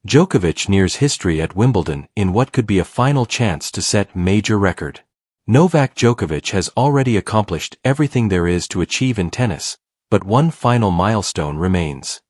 Djokovic nears history at Wimbledon in what could be a final chance to set major record. Novak Djokovic has already accomplished everything there is to achieve in tennis, but one final milestone remains.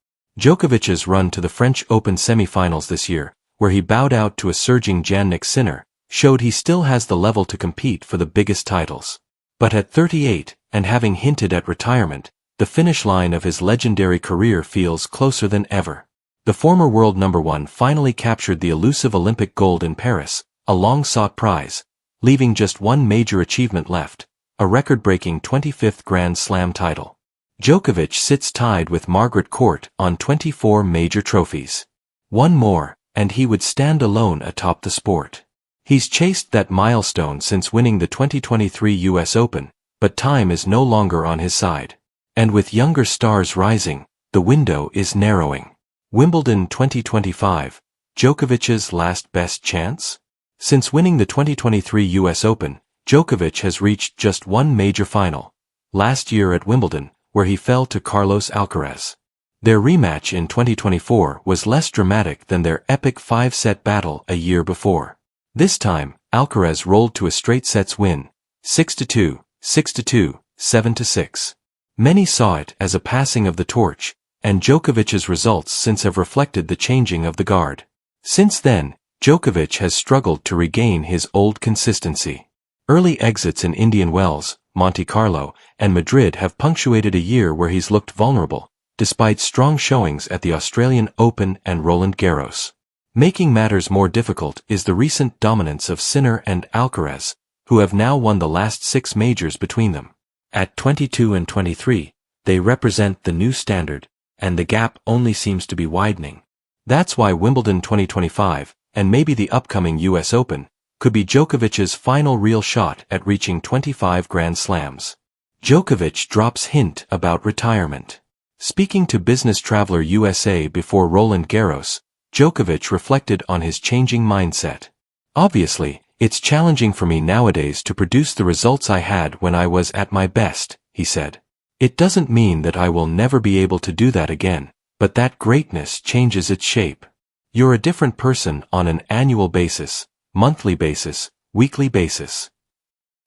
Djokovic's run to the French Open semi-finals this year, where he bowed out to a surging Jannik Sinner, showed he still has the level to compete for the biggest titles. But at 38, and having hinted at retirement, the finish line of his legendary career feels closer than ever. The former world number one finally captured the elusive Olympic gold in Paris, a long-sought prize, leaving just one major achievement left, a record-breaking 25th Grand Slam title. Djokovic sits tied with Margaret Court on 24 major trophies. One more, and he would stand alone atop the sport. He's chased that milestone since winning the 2023 US Open, but time is no longer on his side. And with younger stars rising, the window is narrowing. Wimbledon 2025, Djokovic's last best chance? Since winning the 2023 US Open, Djokovic has reached just one major final. Last year at Wimbledon, where he fell to Carlos Alcaraz. Their rematch in 2024 was less dramatic than their epic 5-set battle a year before. This time, Alcaraz rolled to a straight sets win, 6-2, 6-2, 7-6. Many saw it as a passing of the torch, and Djokovic's results since have reflected the changing of the guard. Since then, Djokovic has struggled to regain his old consistency. Early exits in Indian Wells, Monte Carlo, and Madrid have punctuated a year where he's looked vulnerable, despite strong showings at the Australian Open and Roland Garros. Making matters more difficult is the recent dominance of Sinner and Alcaraz, who have now won the last 6 majors between them. At 22 and 23, they represent the new standard, and the gap only seems to be widening. That's why Wimbledon 2025, and maybe the upcoming US Open, could be Djokovic's final real shot at reaching 25 Grand Slams. Djokovic drops hint about retirement. Speaking to Business Traveler USA before Roland Garros, Djokovic reflected on his changing mindset. Obviously, it's challenging for me nowadays to produce the results I had when I was at my best, he said. It doesn't mean that I will never be able to do that again, but that greatness changes its shape. You're a different person on an annual basis, monthly basis, weekly basis.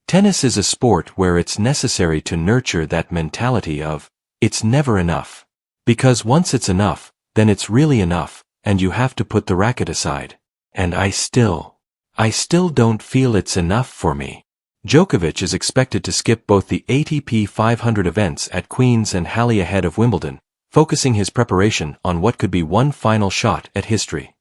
Tennis is a sport where it's necessary to nurture that mentality of, it's never enough. Because once it's enough, then it's really enough, and you have to put the racket aside. And I still don't feel it's enough for me. Djokovic is expected to skip both the ATP 500 events at Queen's and Halle ahead of Wimbledon, focusing his preparation on what could be one final shot at history.